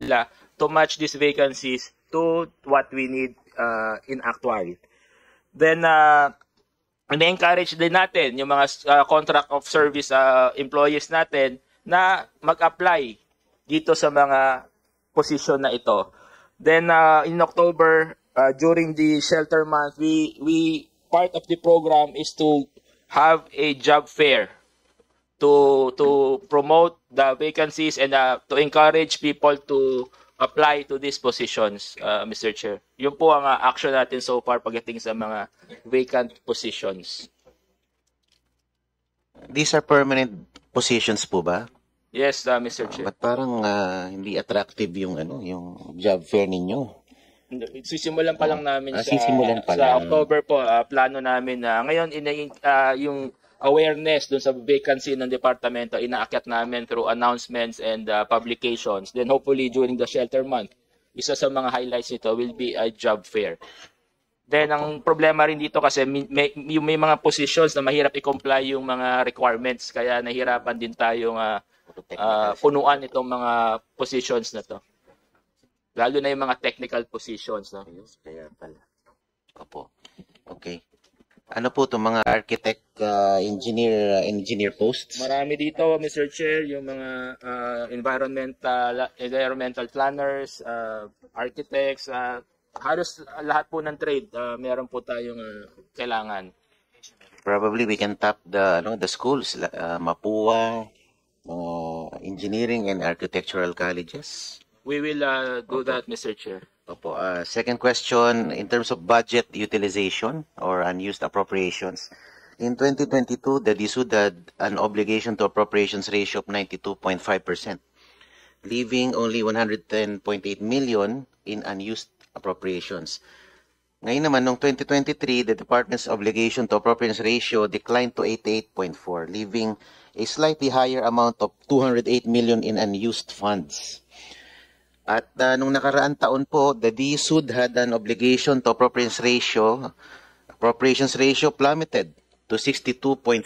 nila to match these vacancies to what we need in actuality. Then, in-encourage din natin yung mga contract of service employees natin na mag-apply dito sa mga position na ito. Then, in October, during the shelter month, we part of the program is to have a job fair to promote the vacancies and to encourage people to apply to these positions, Mr. Chair. Yun po ang action natin so far pagdating sa mga vacant positions. These are permanent positions po ba? Yes, Mr. Chair. But parang hindi attractive yung yung job fair ninyo. Sisimulan pa lang namin sa October po. Plano namin na ngayon yung awareness dun sa vacancy ng departamento inaakyat namin through announcements and publications. Then hopefully during the shelter month, isa sa mga highlights nito will be a job fair. Then ang problema rin dito kasi may mga positions na mahirap i-comply yung mga requirements, kaya nahirapan din tayong punuan itong mga positions na to. Lalo na yung mga technical positions. No? Kaya pala. Opo. Okay. Ano po itong mga architect, engineer posts? Marami dito, Mr. Chair, yung mga environmental planners, architects, halos lahat po ng trade, meron po tayong kailangan. Probably we can tap the schools, Mapua, engineering and architectural colleges. We will do that, Mr. Chair. Opo. Second question, in terms of budget utilization or unused appropriations, in 2022, the DSUD had an obligation to appropriations ratio of 92.5%, leaving only 110.8 million in unused appropriations. Ngayon naman, noong 2023, the department's obligation to appropriations ratio declined to 88.4, leaving a slightly higher amount of 208 million in unused funds. At nung nakaraang taon po, the DSUD had an obligation to appropriations ratio plummeted to 62.7%.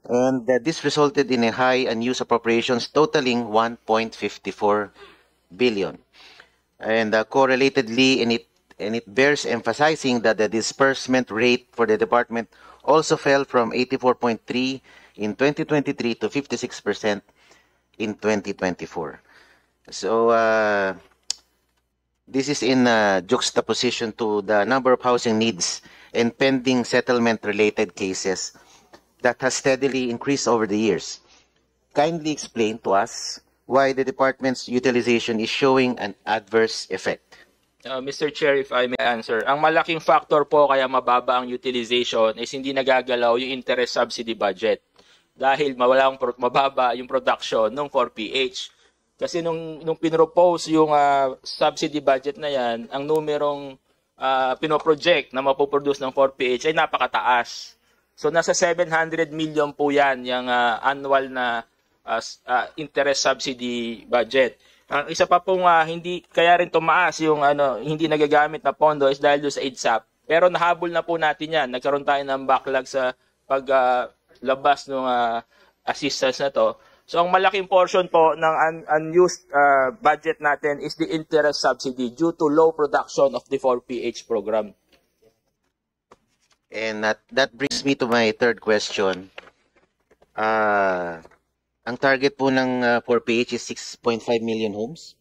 And this resulted in a high unused appropriations totaling 1.54 billion. And correlatedly, and it bears emphasizing that the disbursement rate for the department also fell from 84.3 in 2023 to 56% in 2024. So, this is in juxtaposition to the number of housing needs and pending settlement-related cases that has steadily increased over the years. Kindly explain to us why the department's utilization is showing an adverse effect. Mr. Chair, if I may answer, ang malaking factor po kaya mababa ang utilization is hindi nagagalaw yung interest subsidy budget dahil mababa yung production ng 4PH. Kasi nung pinropose yung subsidy budget na yan, ang numerong pinoproject na mapoproduce ng 4PH ay napakataas. So nasa 700 million po yan yung annual na interest subsidy budget. Ang isa pa pong hindi kaya rin tumaas yung hindi nagagamit na pondo is dahil doon sa EDSAP. Pero nahabol na po natin yan. Nagkaroon tayo ng backlog sa paglabas ng assistance na to. So ang malaking portion po ng unused budget natin is the interest subsidy due to low production of the 4PH program. And that brings me to my third question. Ang target po ng 4PH is 6.5 million homes?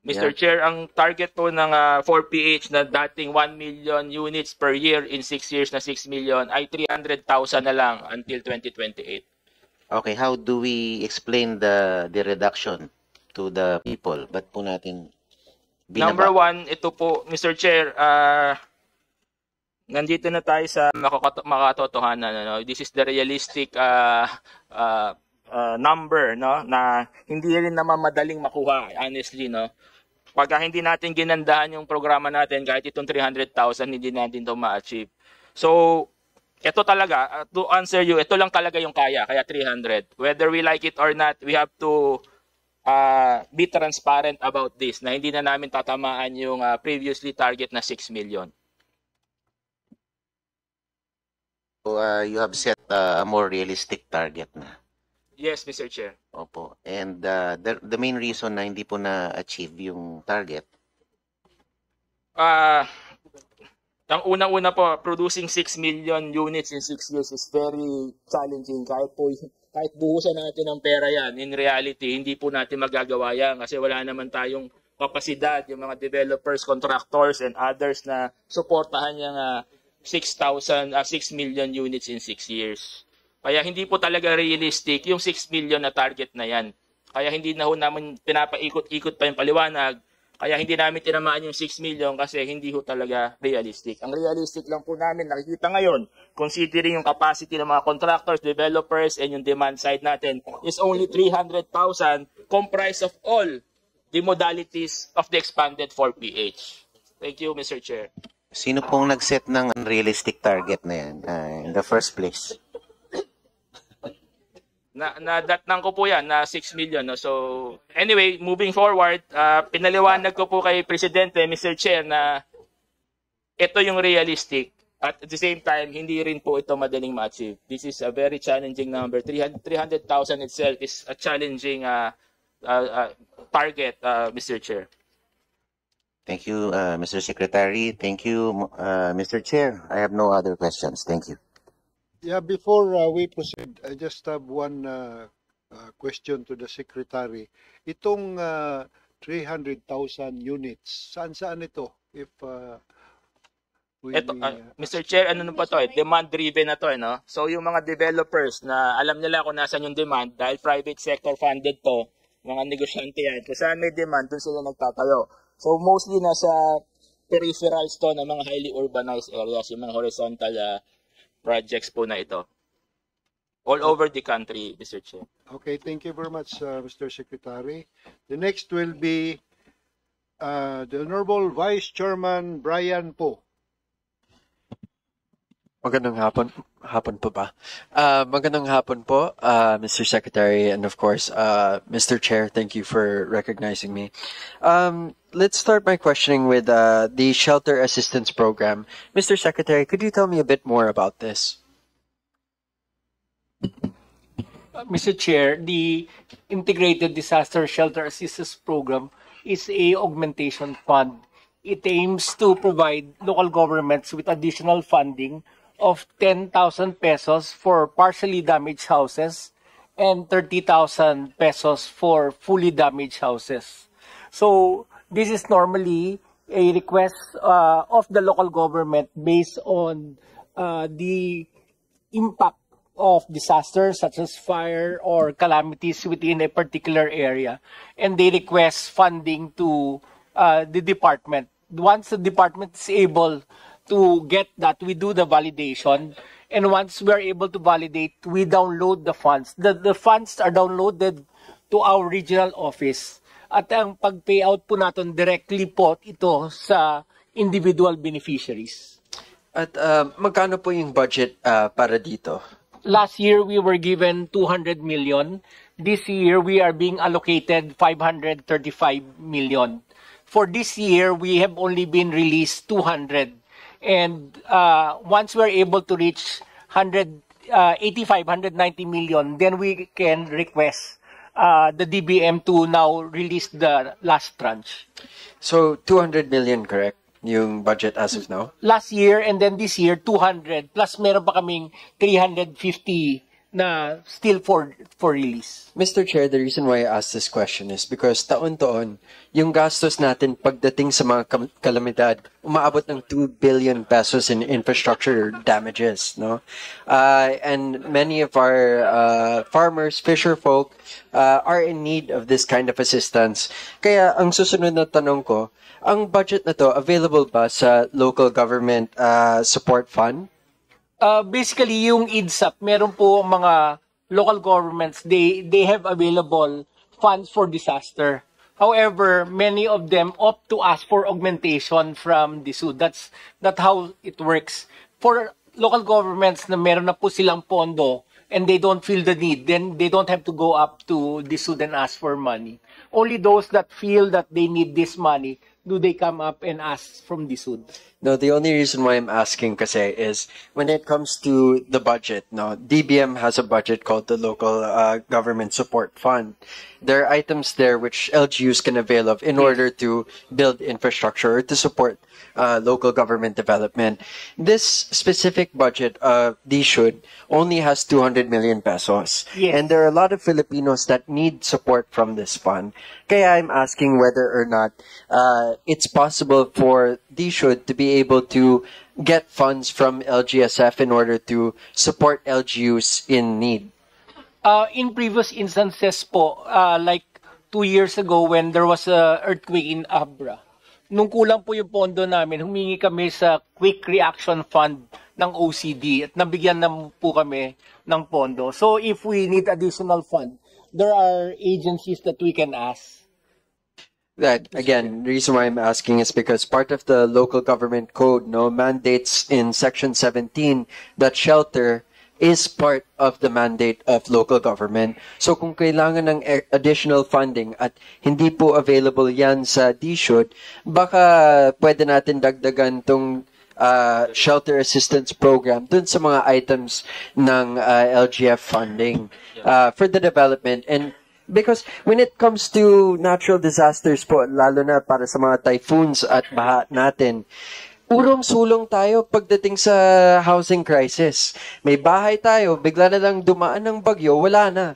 Mr. Chair, ang target po ng 4PH na dating 1 million units per year in 6 years na 6 million ay 300,000 na lang until 2028. Okay, how do we explain the reduction to the people? Ba't po natin binaba? Number one, ito po, Mr. Chair, nandito na tayo sa makatotohanan. No? This is the realistic number, no? Na hindi rin naman madaling makuha, honestly. No? Pagka hindi natin ginandahan yung programa natin, kahit itong 300,000, hindi natin ito ma-achieve. So, ito talaga, to answer you, ito lang talaga yung kaya 300. Whether we like it or not, we have to be transparent about this, na hindi na namin tatamaan yung previously target na 6 million. So, you have set a more realistic target na. Yes, Mr. Chair. Opo. And the main reason na hindi po na-achieve yung target, Ang unang-una po, producing 6 million units in 6 years is very challenging. Kahit buhusan natin ng pera yan, in reality, hindi po natin magagawa yan kasi wala naman tayong kapasidad, yung mga developers, contractors, and others na suportahan yung 6 million units in 6 years. Kaya hindi po talaga realistic yung 6 million na target na yan. Kaya hindi na ho namin pinapaikot-ikot pa yung paliwanag. Kaya hindi namin tinamaan yung 6 million kasi hindi ho talaga realistic. Ang realistic lang po namin nakikita ngayon, considering yung capacity ng mga contractors, developers, and yung demand side natin, is only 300,000 comprised of all the modalities of the expanded 4PH. Thank you, Mr. Chair. sino pong nag-set ng unrealistic target na yan in the first place? Nadatnang ko po yan na 6 million. No? So, anyway, moving forward, pinaliwanag ko po kay Presidente, Mr. Chair, na ito yung realistic. At the same time, hindi rin po ito madaling ma-achieve. This is a very challenging number. 300,000 itself is a challenging target, Mr. Chair. Thank you, Mr. Secretary. Thank you, Mr. Chair. I have no other questions. Thank you. Yeah, before we proceed, I just have one question to the Secretary. Itong 300,000 units, saan ito? If Mr. Chair, ano pa to? Demand-driven na to. No? So yung mga developers na alam nila kung nasan yung demand, dahil private sector funded to, mga negosyante yan, kung saan may demand, dun sila nagtatayo. So mostly nasa peripherals to ng mga highly urbanized areas, yung mga horizontal projects po na ito. All over the country, Mr. Chair. Okay, thank you very much, Mr. Secretary. The next will be the Honorable Vice Chairman Brian Poe. Magandang hapon po ba? Magandang hapon po, Mr. Secretary, and of course, Mr. Chair, thank you for recognizing me. Let's start my questioning with the Shelter Assistance Program. Mr. Secretary, could you tell me a bit more about this? Mr. Chair, the Integrated Disaster Shelter Assistance Program is a augmentation fund. It aims to provide local governments with additional funding of 10,000 pesos for partially damaged houses and 30,000 pesos for fully damaged houses. So this is normally a request of the local government based on the impact of disasters such as fire or calamities within a particular area, and they request funding to the department. Once the department is able to get that, we do the validation, and once we are able to validate, we download the funds. The funds are downloaded to our regional office, at ang pag-payout po natin directly po ito sa individual beneficiaries. At magkano po yung budget para dito? Last year, we were given 200 million. This year, we are being allocated 535 million. For this year, we have only been released 200. And once we're able to reach 190 million, then we can request the DBM to now release the last tranche. So 200 million, correct? Yung budget as of now? Last year and then this year, 200. Plus meron pa kaming 350 na still for release. Mr. Chair, the reason why I asked this question is because taon-taon, yung gastos natin pagdating sa mga kalamidad, umaabot ng 2 billion pesos in infrastructure damages, no? And many of our farmers, fisher folk, are in need of this kind of assistance. Kaya ang susunod na tanong ko, ang budget na to available ba sa local government support fund? Basically, yung EDSAP, meron po mga local governments, they have available funds for disaster. However, many of them opt to ask for augmentation from DSUD. That's how it works. For local governments na meron na po silang pondo and they don't feel the need, then they don't have to go up to DSUD and ask for money. Only those that feel that they need this money, do they come up and ask from DSUD? No, the only reason why I'm asking kasi is when it comes to the budget, no, DBM has a budget called the Local Government Support Fund. There are items there which LGUs can avail of in order to build infrastructure or to support local government development. This specific budget of DSUD only has 200 million pesos. Yes. And there are a lot of Filipinos that need support from this fund. Kaya I'm asking whether or not it's possible for DSUD to be able to get funds from LGSF in order to support LGUs in need. In previous instances po, like 2 years ago when there was a earthquake in Abra, nung kulang po yung pondo namin, humingi kami sa Quick Reaction Fund ng OCD at nabigyan na po kami ng pondo. So if we need additional fund, there are agencies that we can ask. That again, the reason why I'm asking is because part of the local government code mandates in section 17 that shelter is part of the mandate of local government. So kung kailangan ng additional funding at hindi po available yan sa DSUD, baka pwede natin dagdagan tong shelter assistance program dun sa mga items ng LGF funding for the development. And because when it comes to natural disasters po, lalo na para sa mga typhoons at baha natin, urong-sulong tayo pagdating sa housing crisis. May bahay tayo, bigla na lang dumaan ng bagyo, wala na.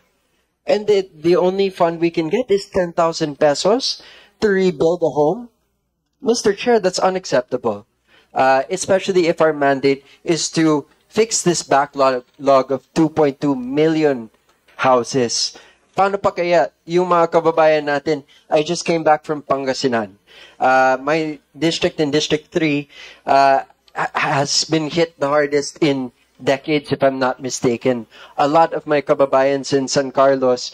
And the only fund we can get is 10,000 pesos to rebuild a home. Mr. Chair, that's unacceptable. Especially if our mandate is to fix this backlog of 2.2 million houses. Paano pa kaya yung mga kababayan natin? I just came back from Pangasinan. My district in District 3 has been hit the hardest in decades, if I'm not mistaken. A lot of my kababayans in San Carlos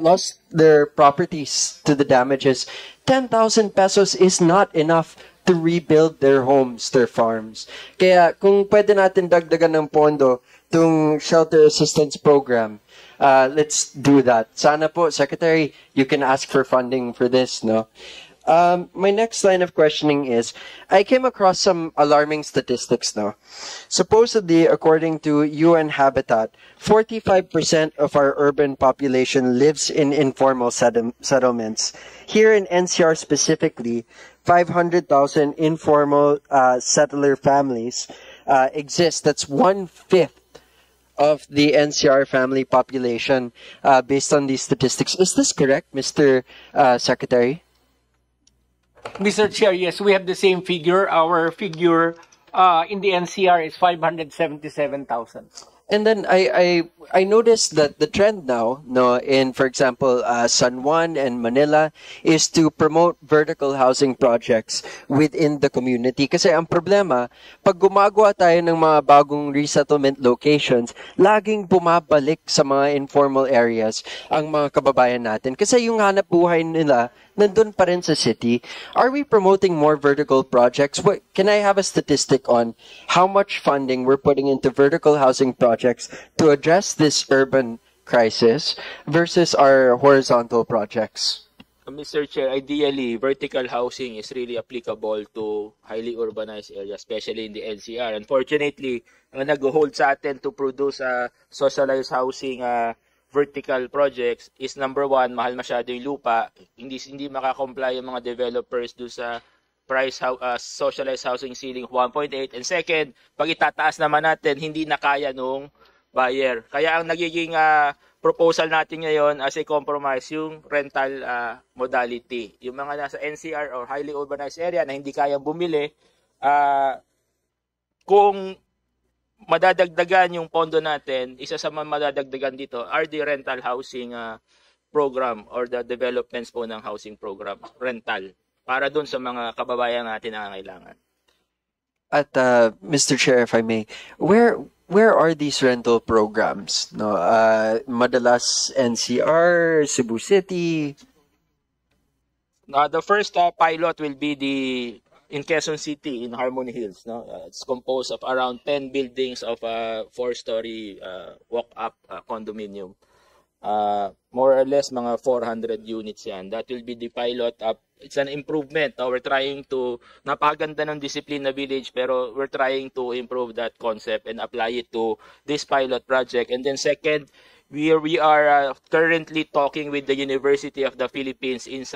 lost their properties to the damages. 10,000 pesos is not enough to rebuild their homes, their farms. Kaya kung pwede natin dagdagan ng pondo itong shelter assistance program, let's do that. Sana po, Secretary, you can ask for funding for this, no? My next line of questioning is, I came across some alarming statistics, no? Supposedly, according to UN Habitat, 45% of our urban population lives in informal settlements. Here in NCR specifically, 500,000 informal settler families exist. That's 1/5 of the NCR family population based on these statistics. Is this correct, Mr. Secretary? Mr. Chair, yes, we have the same figure. Our figure in the NCR is 577,000. And then I noticed that the trend now, in, for example, San Juan and Manila, is to promote vertical housing projects within the community. Kasi ang problema, pag gumagawa tayo ng mga bagong resettlement locations, laging bumabalik sa mga informal areas ang mga kababayan natin. Kasi yung hanap buhay nila, nandun pa rin sa city. Are we promoting more vertical projects? Can I have a statistic on how much funding we're putting into vertical housing projects to address this urban crisis versus our horizontal projects? Mr. Chair, ideally, vertical housing is really applicable to highly urbanized areas, especially in the NCR. Unfortunately, ang nag-hold sa atin to produce socialized housing vertical projects is number one, mahal masyado yung lupa. Hindi makakomply yung mga developers do sa price socialized housing ceiling of 1.8. And second, pag itataas naman natin, hindi na kaya nung buyer. Kaya ang nagiging proposal natin ngayon as a compromise yung rental modality. Yung mga nasa NCR or highly urbanized area na hindi kayang bumili, kung madadagdagan yung pondo natin, isa sa mga madadagdagan dito are the rental housing program or the developments po ng housing program, rental, para dun sa mga kababayan natin na kailangan. At Mr. Chair, if I may, where are these rental programs? Madalas NCR, Cebu City. The first pilot will be in Quezon City, in Harmony Hills. It's composed of around 10 buildings of a 4-story walk-up condominium. More or less, mga 400 units yan. That will be the pilot up it's an improvement. We're trying to, napakaganda ng Discipline na Village, pero we're trying to improve that concept and apply it to this pilot project. And then second, we are currently talking with the University of the Philippines in